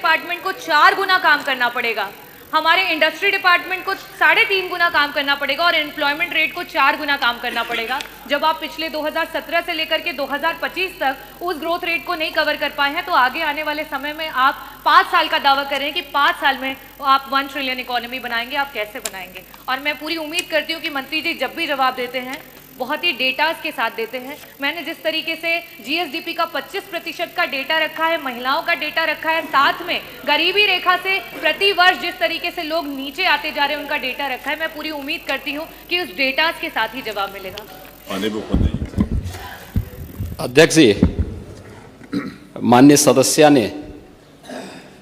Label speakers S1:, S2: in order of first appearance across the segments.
S1: Department को 4 गुना काम करना पड़ेगा, हमारे इंडस्ट्री डिपार्टमेंट को 3.5 गुना काम करना पड़ेगा और एम्प्लॉयमेंट रेट को 4 गुना काम करना पड़ेगा। जब आप पिछले 2017 से लेकर के 2025 तक उस ग्रोथ रेट को नहीं कवर कर पाए हैं, तो आगे आने वाले समय में आप 5 साल का दावा कर रहे हैं कि 5 साल में आप 1 ट्रिलियन इकोनॉमी बनाएंगे। आप कैसे बनाएंगे? और मैं पूरी उम्मीद करती हूँ कि मंत्री जी जब भी जवाब देते हैं बहुत ही डेटास के साथ देते हैं। मैंने जिस तरीके से जीएसडीपी का 25% का डेटा रखा है, महिलाओं का डेटा रखा है, साथ में गरीबी रेखा से प्रति वर्ष जिस तरीके से लोग नीचे आते जा रहे हैं उनका डेटा रखा है, मैं पूरी उम्मीद करती हूं कि उस डेटास के साथ ही जवाब मिलेगा।
S2: अध्यक्ष जी, माननीय सदस्य ने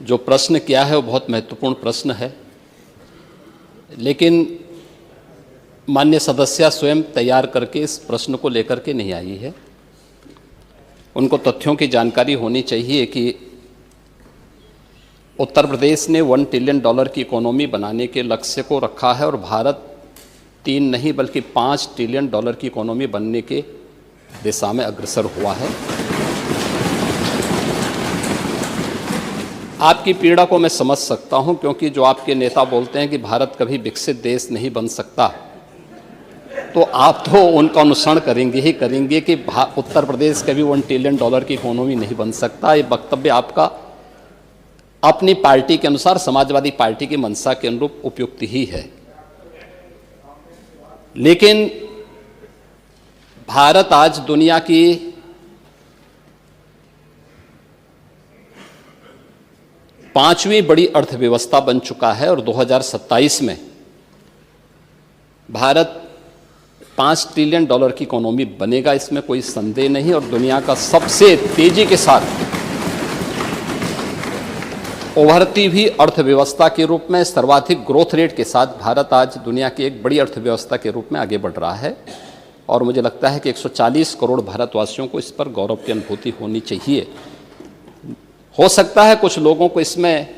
S2: जो प्रश्न किया है वो बहुत महत्वपूर्ण प्रश्न है, लेकिन माननीय सदस्य स्वयं तैयार करके इस प्रश्न को लेकर के नहीं आई है। उनको तथ्यों की जानकारी होनी चाहिए कि उत्तर प्रदेश ने $1 ट्रिलियन की इकोनॉमी बनाने के लक्ष्य को रखा है और भारत 3 नहीं बल्कि $5 ट्रिलियन की इकोनॉमी बनने के दिशा में अग्रसर हुआ है। आपकी पीड़ा को मैं समझ सकता हूं, क्योंकि जो आपके नेता बोलते हैं कि भारत कभी विकसित देश नहीं बन सकता, तो आप तो उनका अनुसरण करेंगे ही करेंगे कि उत्तर प्रदेश कभी $1 ट्रिलियन की इकोनॉमी नहीं बन सकता। ये वक्तव्य आपका अपनी पार्टी के अनुसार, समाजवादी पार्टी की मंशा के अनुरूप उपयुक्त ही है, लेकिन भारत आज दुनिया की 5वीं बड़ी अर्थव्यवस्था बन चुका है और 2027 में भारत $5 ट्रिलियन की इकोनॉमी बनेगा, इसमें कोई संदेह नहीं। और दुनिया का सबसे तेजी के साथ उभरती हुई अर्थव्यवस्था के रूप में सर्वाधिक ग्रोथ रेट के साथ भारत आज दुनिया की एक बड़ी अर्थव्यवस्था के रूप में आगे बढ़ रहा है। और मुझे लगता है कि 140 करोड़ भारतवासियों को इस पर गौरव की अनुभूति होनी चाहिए। हो सकता है कुछ लोगों को इसमें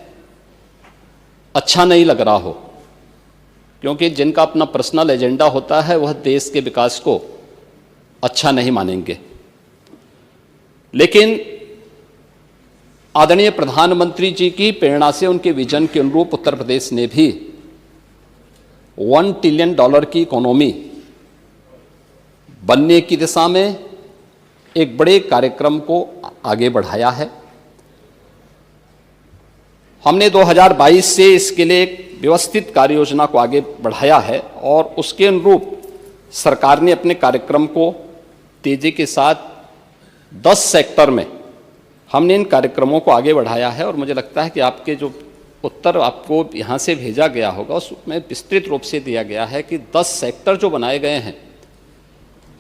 S2: अच्छा नहीं लग रहा हो, क्योंकि जिनका अपना पर्सनल एजेंडा होता है वह देश के विकास को अच्छा नहीं मानेंगे। लेकिन आदरणीय प्रधानमंत्री जी की प्रेरणा से, उनके विजन के अनुरूप उत्तर प्रदेश ने भी $1 ट्रिलियन की इकोनॉमी बनने की दिशा में एक बड़े कार्यक्रम को आगे बढ़ाया है। हमने 2022 से इसके लिए एक व्यवस्थित कार्य योजना को आगे बढ़ाया है और उसके अनुरूप सरकार ने अपने कार्यक्रम को तेजी के साथ 10 सेक्टर में हमने इन कार्यक्रमों को आगे बढ़ाया है। और मुझे लगता है कि आपके जो उत्तर आपको यहाँ से भेजा गया होगा उसमें विस्तृत रूप से दिया गया है कि 10 सेक्टर जो बनाए गए हैं,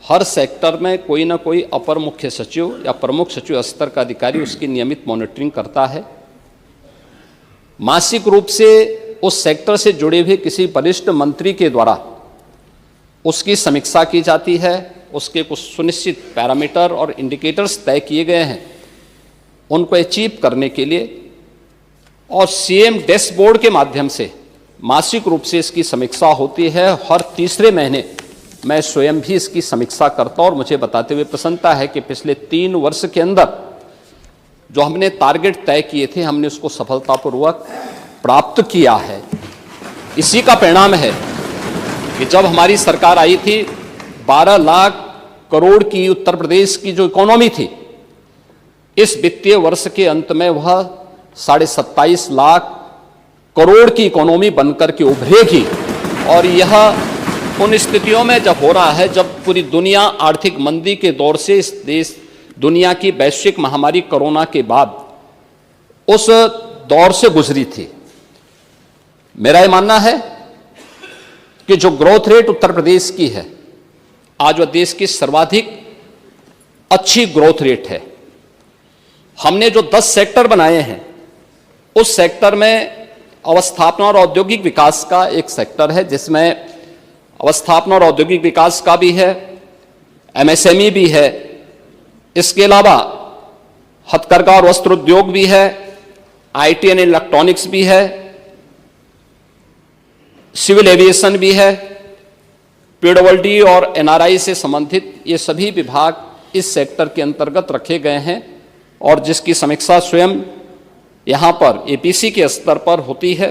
S2: हर सेक्टर में कोई ना कोई अपर मुख्य सचिव या प्रमुख सचिव स्तर का अधिकारी उसकी नियमित मॉनिटरिंग करता है। मासिक रूप से उस सेक्टर से जुड़े हुए किसी वरिष्ठ मंत्री के द्वारा उसकी समीक्षा की जाती है। उसके कुछ सुनिश्चित पैरामीटर और इंडिकेटर्स तय किए गए हैं उनको अचीव करने के लिए, और सीएम डैशबोर्ड के माध्यम से मासिक रूप से इसकी समीक्षा होती है। हर तीसरे महीने मैं स्वयं भी इसकी समीक्षा करता हूं और मुझे बताते हुए प्रसन्नता है कि पिछले 3 वर्ष के अंदर जो हमने टारगेट तय किए थे हमने उसको सफलतापूर्वक प्राप्त किया है। इसी का परिणाम है कि जब हमारी सरकार आई थी 12 लाख करोड़ की उत्तर प्रदेश की जो इकोनॉमी थी, इस वित्तीय वर्ष के अंत में वह 27.5 लाख करोड़ की इकोनॉमी बनकर के उभरेगी। और यह उन स्थितियों में जब हो रहा है जब पूरी दुनिया आर्थिक मंदी के दौर से इस देश दुनिया की वैश्विक महामारी कोरोना के बाद उस दौर से गुजरी थी। मेरा यह मानना है कि जो ग्रोथ रेट उत्तर प्रदेश की है आज वह देश की सर्वाधिक अच्छी ग्रोथ रेट है। हमने जो 10 सेक्टर बनाए हैं उस सेक्टर में अवस्थापना और औद्योगिक विकास का एक सेक्टर है, जिसमें अवस्थापना और औद्योगिक विकास का भी है, एमएसएमई भी है, इसके अलावा हथकरघा और वस्त्र उद्योग भी है, आईटी एंड इलेक्ट्रॉनिक्स भी है, सिविल एविएशन भी है, पीडब्ल्यूडी और एनआरआई से संबंधित ये सभी विभाग इस सेक्टर के अंतर्गत रखे गए हैं और जिसकी समीक्षा स्वयं यहाँ पर एपीसी के स्तर पर होती है।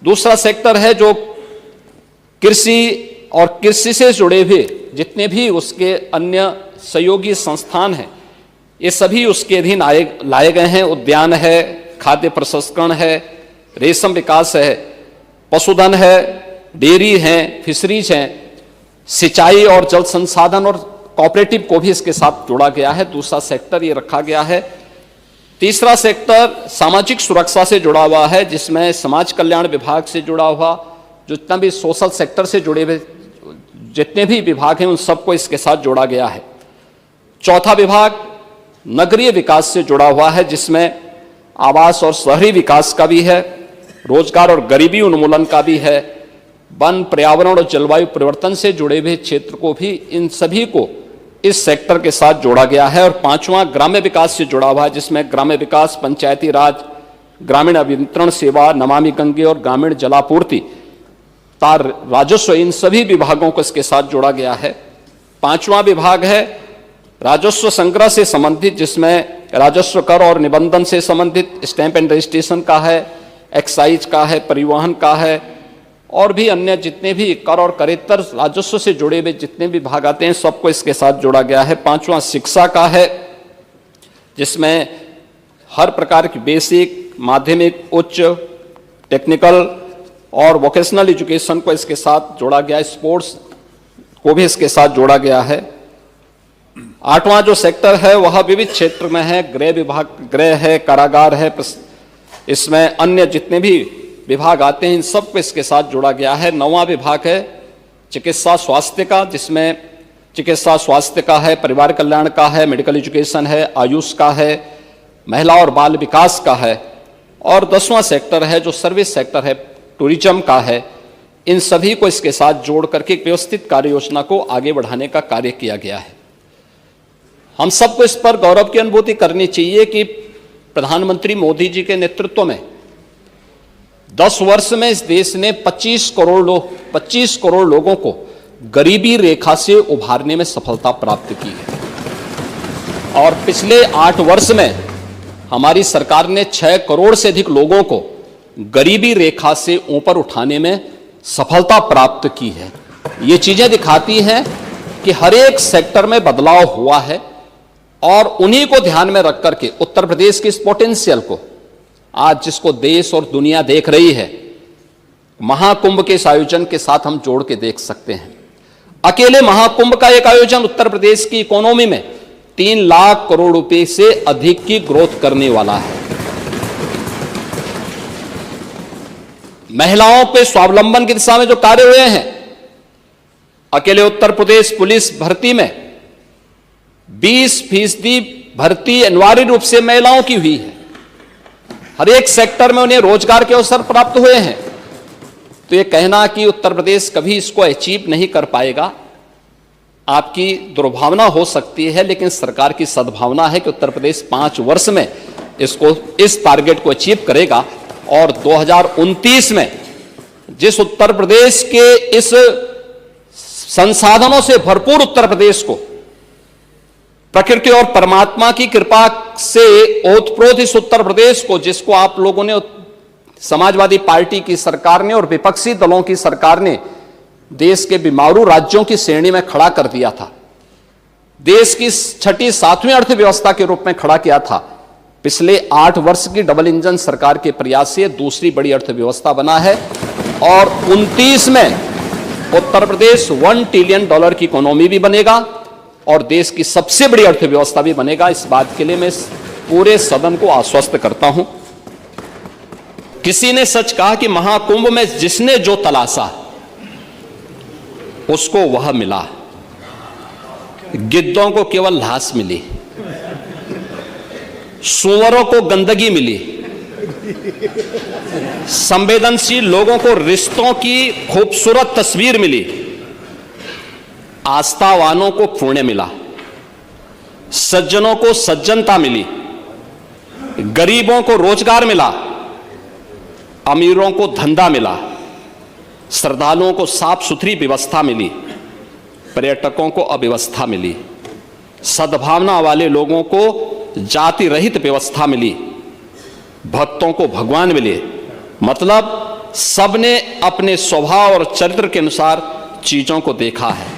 S2: दूसरा सेक्टर है जो कृषि और कृषि से जुड़े हुए जितने भी उसके अन्य सहयोगी संस्थान हैं, ये सभी उसके अधीन लाए गए हैं। उद्यान है, खाद्य प्रसंस्करण है, रेशम विकास है, पशुधन है, डेयरी है, फिशरीज हैं, सिंचाई और जल संसाधन और कोऑपरेटिव को भी इसके साथ जोड़ा गया है। दूसरा सेक्टर ये रखा गया है। तीसरा सेक्टर सामाजिक सुरक्षा से जुड़ा हुआ है, जिसमें समाज कल्याण विभाग से जुड़ा हुआ जितना भी सोशल सेक्टर से जुड़े हुए जितने भी विभाग हैं उन सबको इसके साथ जोड़ा गया है। चौथा विभाग नगरीय विकास से जुड़ा हुआ है, जिसमें आवास और शहरी विकास का भी है, रोजगार और गरीबी उन्मूलन का भी है, वन, पर्यावरण और जलवायु परिवर्तन से जुड़े हुए क्षेत्र को भी, इन सभी को इस सेक्टर के साथ जोड़ा गया है। और पांचवां ग्राम्य विकास से जुड़ा हुआ है, जिसमें ग्राम्य विकास, पंचायती राज, ग्रामीण अभियंत्रण सेवा, नमामि गंगे और ग्रामीण जलापूर्ति, तार, राजस्व, इन सभी विभागों को इसके साथ जोड़ा गया है। पांचवां विभाग है राजस्व संग्रह से संबंधित, जिसमें राजस्व कर और निबंधन से संबंधित, स्टैंप एंड रजिस्ट्रेशन का है, एक्साइज का है, परिवहन का है और भी अन्य जितने भी कर और करेत्तर राजस्व से जुड़े हुए जितने भी विभाग आते हैं सबको इसके साथ जोड़ा गया है। पांचवां शिक्षा का है, जिसमें हर प्रकार की बेसिक, माध्यमिक, उच्च, टेक्निकल और वोकेशनल एजुकेशन को इसके साथ जोड़ा गया है। स्पोर्ट्स को भी इसके साथ जोड़ा गया है। आठवां जो सेक्टर है वह विविध क्षेत्र में है, गृह विभाग, गृह है, कारागार है, इसमें अन्य जितने भी विभाग आते हैं इन सब को इसके साथ जोड़ा गया है। नौवां विभाग है चिकित्सा स्वास्थ्य का, जिसमें चिकित्सा स्वास्थ्य का है, परिवार कल्याण का है, मेडिकल एजुकेशन है, आयुष का है, महिला और बाल विकास का है। और 10वां सेक्टर है जो सर्विस सेक्टर है, टूरिज्म का है। इन सभी को इसके साथ जोड़ करके एक व्यवस्थित कार्य योजना को आगे बढ़ाने का कार्य किया गया है। हम सबको इस पर गौरव की अनुभूति करनी चाहिए कि प्रधानमंत्री मोदी जी के नेतृत्व में 10 वर्ष में इस देश ने 25 करोड़ लोगों को गरीबी रेखा से उभारने में सफलता प्राप्त की है। और पिछले 8 वर्ष में हमारी सरकार ने 6 करोड़ से अधिक लोगों को गरीबी रेखा से ऊपर उठाने में सफलता प्राप्त की है। ये चीजें दिखाती हैं कि हर एक सेक्टर में बदलाव हुआ है और उन्हीं को ध्यान में रख करके उत्तर प्रदेश की इस पोटेंशियल को आज जिसको देश और दुनिया देख रही है, महाकुंभ के इस आयोजन के साथ हम जोड़ के देख सकते हैं। अकेले महाकुंभ का एक आयोजन उत्तर प्रदेश की इकोनॉमी में 3 लाख करोड़ रुपए से अधिक की ग्रोथ करने वाला है। महिलाओं पे स्वावलंबन की दिशा में जो कार्य हुए हैं, अकेले उत्तर प्रदेश पुलिस भर्ती में 20% भर्ती अनिवार्य रूप से महिलाओं की हुई है। हर एक सेक्टर में उन्हें रोजगार के अवसर प्राप्त हुए हैं। तो ये कहना कि उत्तर प्रदेश कभी इसको अचीव नहीं कर पाएगा, आपकी दुर्भावना हो सकती है, लेकिन सरकार की सद्भावना है कि उत्तर प्रदेश 5 वर्ष में इसको, इस टारगेट को अचीव करेगा। और 2029 में जिस उत्तर प्रदेश के इस संसाधनों से भरपूर उत्तर प्रदेश को, प्रकृति और परमात्मा की कृपा से ओतप्रोत इस उत्तर प्रदेश को, जिसको आप लोगों ने, समाजवादी पार्टी की सरकार ने और विपक्षी दलों की सरकार ने देश के बीमारू राज्यों की श्रेणी में खड़ा कर दिया था, देश की 6ठी 7वीं अर्थव्यवस्था के रूप में खड़ा किया था, पिछले 8 वर्ष की डबल इंजन सरकार के प्रयास से दूसरी बड़ी अर्थव्यवस्था बना है। और 29 में उत्तर प्रदेश $1 ट्रिलियन की इकोनॉमी भी बनेगा और देश की सबसे बड़ी अर्थव्यवस्था भी बनेगा। इस बात के लिए मैं पूरे सदन को आश्वस्त करता हूं। किसी ने सच कहा कि महाकुंभ में जिसने जो तलाशा उसको वह मिला, गिद्धों को केवल लाश मिली, सुअरों को गंदगी मिली, संवेदनशील लोगों को रिश्तों की खूबसूरत तस्वीर मिली, आस्थावानों को पुण्य मिला, सज्जनों को सज्जनता मिली, गरीबों को रोजगार मिला, अमीरों को धंधा मिला, श्रद्धालुओं को साफ सुथरी व्यवस्था मिली, पर्यटकों को अव्यवस्था मिली, सद्भावना वाले लोगों को जाति रहित व्यवस्था मिली, भक्तों को भगवान मिले, मतलब सबने अपने स्वभाव और चरित्र के अनुसार चीजों को देखा है।